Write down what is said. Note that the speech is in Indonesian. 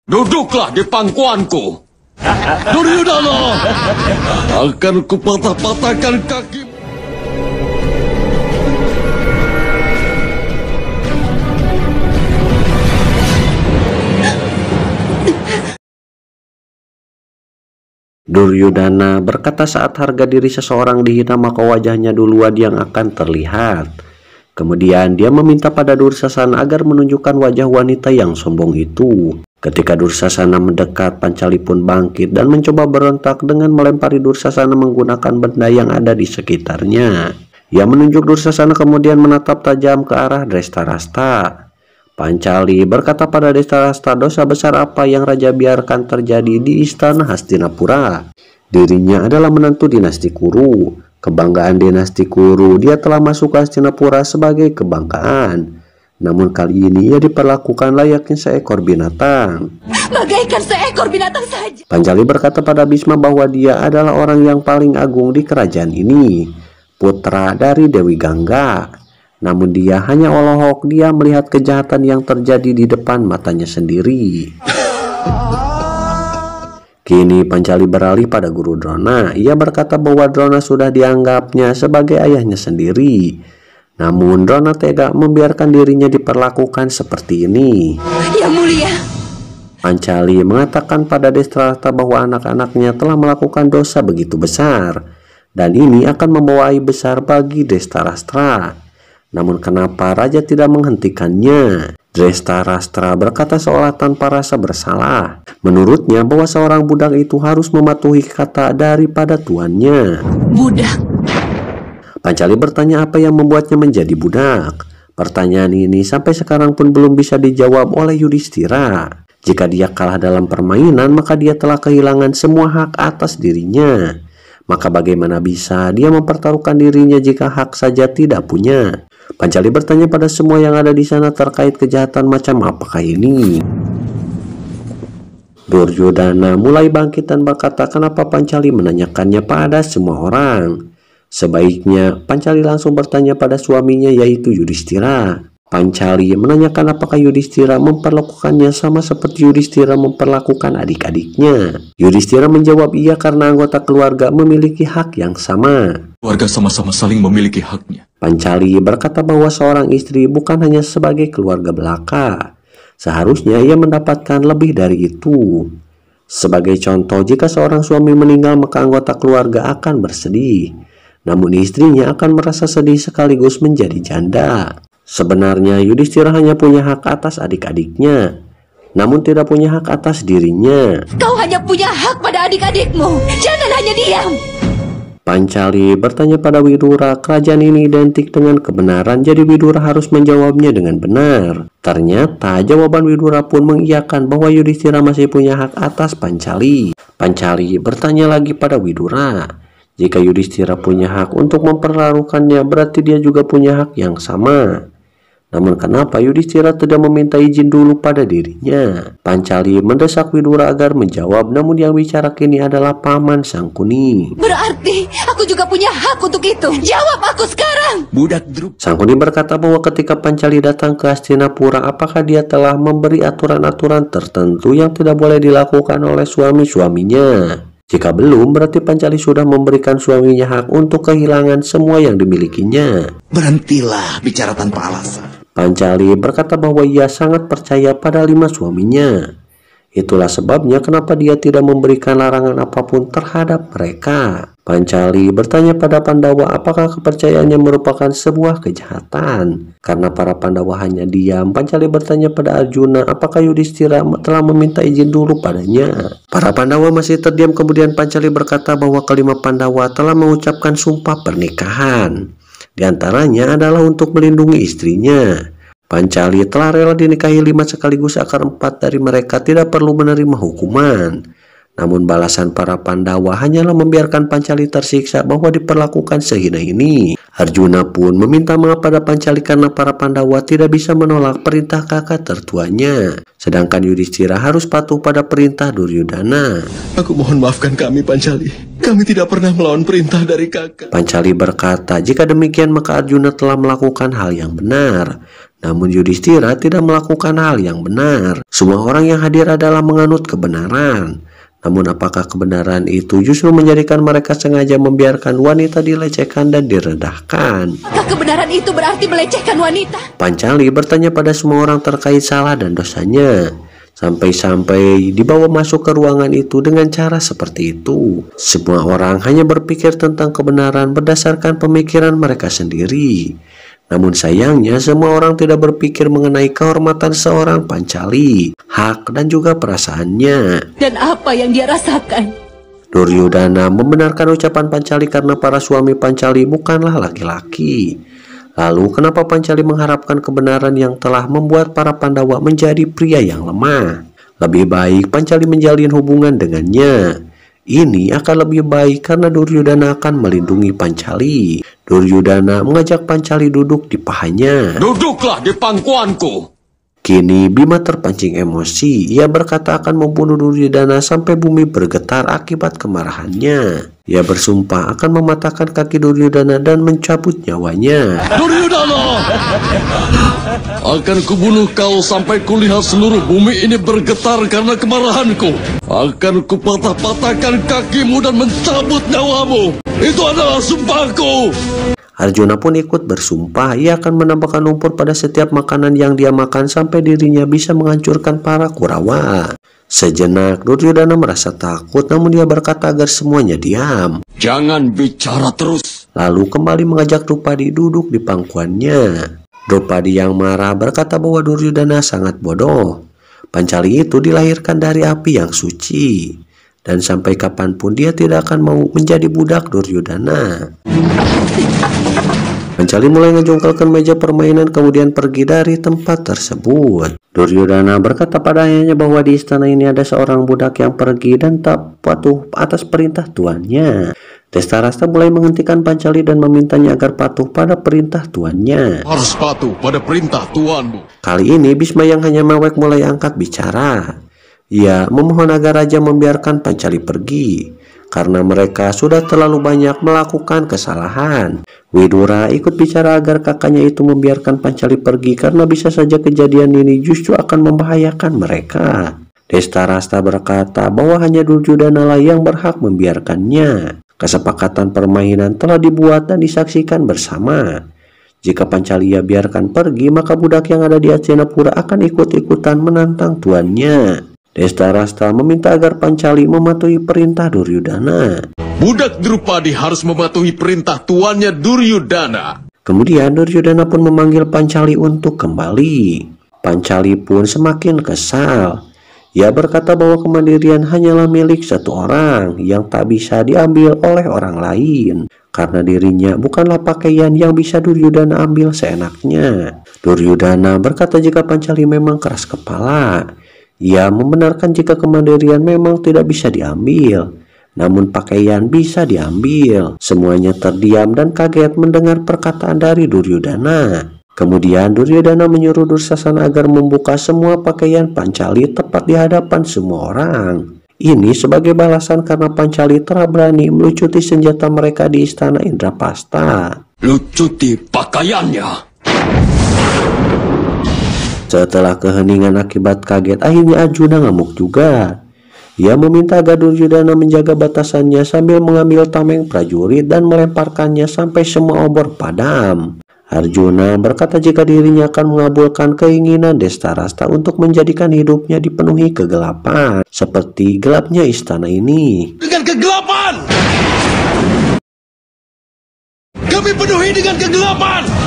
Duduklah di pangkuanku. Duryodhana, akan kupatah-patahkan kaki. Duryodhana berkata saat harga diri seseorang dihina maka wajahnya duluan yang akan terlihat. Kemudian dia meminta pada Dursasana agar menunjukkan wajah wanita yang sombong itu. Ketika Dursasana mendekat, Pancali pun bangkit dan mencoba berontak dengan melempari Dursasana menggunakan benda yang ada di sekitarnya. Ia menunjuk Dursasana kemudian menatap tajam ke arah Drestarasta. Pancali berkata pada Drestarasta, dosa besar apa yang raja biarkan terjadi di istana Hastinapura? Dirinya adalah menantu dinasti Kuru, kebanggaan dinasti Kuru. Dia telah masuk ke Hastinapura sebagai kebanggaan. Namun kali ini ia diperlakukan layaknya seekor binatang. Bagaikan seekor binatang saja. Pancali berkata pada Bhisma bahwa dia adalah orang yang paling agung di kerajaan ini, putra dari Dewi Gangga. Namun dia hanya olok, dia melihat kejahatan yang terjadi di depan matanya sendiri. Kini Pancali beralih pada Guru Drona. Ia berkata bahwa Drona sudah dianggapnya sebagai ayahnya sendiri. Namun Drona tega membiarkan dirinya diperlakukan seperti ini. Yang mulia, Pancali mengatakan pada Drestarasta bahwa anak-anaknya telah melakukan dosa begitu besar, dan ini akan membawa aib besar bagi Drestarasta. Namun kenapa raja tidak menghentikannya? Drestarasta berkata seolah tanpa rasa bersalah. Menurutnya bahwa seorang budak itu harus mematuhi kata daripada tuannya. budak. Pancali bertanya apa yang membuatnya menjadi budak. Pertanyaan ini sampai sekarang pun belum bisa dijawab oleh Yudhistira. Jika dia kalah dalam permainan, maka dia telah kehilangan semua hak atas dirinya. Maka bagaimana bisa dia mempertaruhkan dirinya jika hak saja tidak punya? Pancali bertanya pada semua yang ada di sana terkait kejahatan macam apakah ini. Duryodhana mulai bangkit dan berkata kenapa Pancali menanyakannya pada semua orang. Sebaiknya Pancali langsung bertanya pada suaminya yaitu Yudhistira. Pancali menanyakan apakah Yudhistira memperlakukannya sama seperti Yudhistira memperlakukan adik-adiknya. Yudhistira menjawab iya karena anggota keluarga memiliki hak yang sama. Keluarga sama-sama saling memiliki haknya. Pancali berkata bahwa seorang istri bukan hanya sebagai keluarga belaka. Seharusnya ia mendapatkan lebih dari itu. Sebagai contoh, jika seorang suami meninggal maka anggota keluarga akan bersedih. Namun istrinya akan merasa sedih sekaligus menjadi janda. Sebenarnya Yudhistira hanya punya hak atas adik-adiknya, namun tidak punya hak atas dirinya. Kau hanya punya hak pada adik-adikmu. Jangan hanya diam. Pancali bertanya pada Widura, kerajaan ini identik dengan kebenaran, jadi Widura harus menjawabnya dengan benar. Ternyata jawaban Widura pun mengiyakan bahwa Yudhistira masih punya hak atas Pancali. Pancali bertanya lagi pada Widura, jika Yudhistira punya hak untuk mempertaruhkannya, berarti dia juga punya hak yang sama. Namun kenapa Yudhistira tidak meminta izin dulu pada dirinya? Pancali mendesak Widura agar menjawab, namun yang bicara kini adalah paman Sangkuni. Berarti aku juga punya hak untuk itu. Jawab aku sekarang. Budak Drup. Sangkuni berkata bahwa ketika Pancali datang ke Hastinapura, apakah dia telah memberi aturan-aturan tertentu yang tidak boleh dilakukan oleh suami-suaminya? Jika belum, berarti Pancali sudah memberikan suaminya hak untuk kehilangan semua yang dimilikinya. Berhentilah bicara tanpa alasan. Pancali berkata bahwa ia sangat percaya pada 5 suaminya. Itulah sebabnya kenapa dia tidak memberikan larangan apapun terhadap mereka. Pancali bertanya pada Pandawa apakah kepercayaannya merupakan sebuah kejahatan. Karena para Pandawa hanya diam, Pancali bertanya pada Arjuna apakah Yudhistira telah meminta izin dulu padanya. Para Pandawa masih terdiam, kemudian Pancali berkata bahwa kelima Pandawa telah mengucapkan sumpah pernikahan. Di antaranya adalah untuk melindungi istrinya. Pancali telah rela dinikahi 5 sekaligus agar 4 dari mereka tidak perlu menerima hukuman. Namun balasan para Pandawa hanyalah membiarkan Pancali tersiksa bahwa diperlakukan sehina ini. Arjuna pun meminta maaf pada Pancali karena para Pandawa tidak bisa menolak perintah kakak tertuanya. Sedangkan Yudhistira harus patuh pada perintah Duryodhana. Aku mohon maafkan kami, Pancali. Kami tidak pernah melawan perintah dari kakak. Pancali berkata, jika demikian maka Arjuna telah melakukan hal yang benar. Namun Yudhistira tidak melakukan hal yang benar. Semua orang yang hadir adalah menganut kebenaran. Namun apakah kebenaran itu justru menjadikan mereka sengaja membiarkan wanita dilecehkan dan direndahkan? Apakah kebenaran itu berarti melecehkan wanita? Pancali bertanya pada semua orang terkait salah dan dosanya. Sampai-sampai dibawa masuk ke ruangan itu dengan cara seperti itu. Semua orang hanya berpikir tentang kebenaran berdasarkan pemikiran mereka sendiri. Namun sayangnya semua orang tidak berpikir mengenai kehormatan seorang Pancali, hak dan juga perasaannya. Dan apa yang dia rasakan? Duryodhana membenarkan ucapan Pancali karena para suami Pancali bukanlah laki-laki. Lalu kenapa Pancali mengharapkan kebenaran yang telah membuat para Pandawa menjadi pria yang lemah? Lebih baik Pancali menjalin hubungan dengannya. Ini akan lebih baik karena Duryodhana akan melindungi Pancali. Duryodhana mengajak Pancali duduk di pahanya. Duduklah di pangkuanku. Kini Bima terpancing emosi. Ia berkata akan membunuh Duryodhana sampai bumi bergetar akibat kemarahannya. Ia bersumpah akan mematahkan kaki Duryodhana dan mencabut nyawanya. Duryodhana! Akan kubunuh kau sampai kulihat seluruh bumi ini bergetar karena kemarahanku. Akan kupatah-patahkan kakimu dan mencabut nyawamu. Itu adalah sumpahku. Arjuna pun ikut bersumpah. Ia akan menambahkan lumpur pada setiap makanan yang dia makan sampai dirinya bisa menghancurkan para Kurawa. Sejenak Duryodhana merasa takut, namun dia berkata agar semuanya diam. Jangan bicara terus. Lalu kembali mengajak Drupadi duduk di pangkuannya. Drupadi yang marah berkata bahwa Duryodhana sangat bodoh. Pancali itu dilahirkan dari api yang suci, dan sampai kapanpun dia tidak akan mau menjadi budak Duryodhana. Pancali mulai ngejongkalkan meja permainan kemudian pergi dari tempat tersebut. Duryodhana berkata pada ayahnya bahwa di istana ini ada seorang budak yang pergi dan tak patuh atas perintah tuannya. Destarasta mulai menghentikan Pancali dan memintanya agar patuh pada perintah tuannya. Harus patuh pada perintah tuanmu. Kali ini Bhisma yang hanya mewek mulai angkat bicara. Ia memohon agar raja membiarkan Pancali pergi karena mereka sudah terlalu banyak melakukan kesalahan. Widura ikut bicara agar kakaknya itu membiarkan Pancali pergi karena bisa saja kejadian ini justru akan membahayakan mereka. Destarasta berkata bahwa hanya Duryodhana lah yang berhak membiarkannya. Kesepakatan permainan telah dibuat dan disaksikan bersama. Jika Pancali ia biarkan pergi, maka budak yang ada di Hastinapura akan ikut-ikutan menantang tuannya. Destarasta meminta agar Pancali mematuhi perintah Duryodhana. Budak Drupadi harus mematuhi perintah tuannya Duryodhana. Kemudian Duryodhana pun memanggil Pancali untuk kembali. Pancali pun semakin kesal. Ia berkata bahwa kemandirian hanyalah milik satu orang yang tak bisa diambil oleh orang lain. Karena dirinya bukanlah pakaian yang bisa Duryodhana ambil seenaknya. Duryodhana berkata jika Pancali memang keras kepala. Ia membenarkan jika kemandirian memang tidak bisa diambil, namun pakaian bisa diambil. Semuanya terdiam dan kaget mendengar perkataan dari Duryodhana. Kemudian Duryodhana menyuruh Dursasana agar membuka semua pakaian Pancali tepat di hadapan semua orang. Ini sebagai balasan karena Pancali telah berani melucuti senjata mereka di istana Indrapasta. Lucuti pakaiannya. Setelah keheningan akibat kaget, akhirnya Arjuna ngamuk juga. Ia meminta agar Duryodhana menjaga batasannya sambil mengambil tameng prajurit dan melemparkannya sampai semua obor padam. Arjuna berkata jika dirinya akan mengabulkan keinginan Destarasta untuk menjadikan hidupnya dipenuhi kegelapan, seperti gelapnya istana ini. Dengan kegelapan! Kami penuhi dengan kegelapan!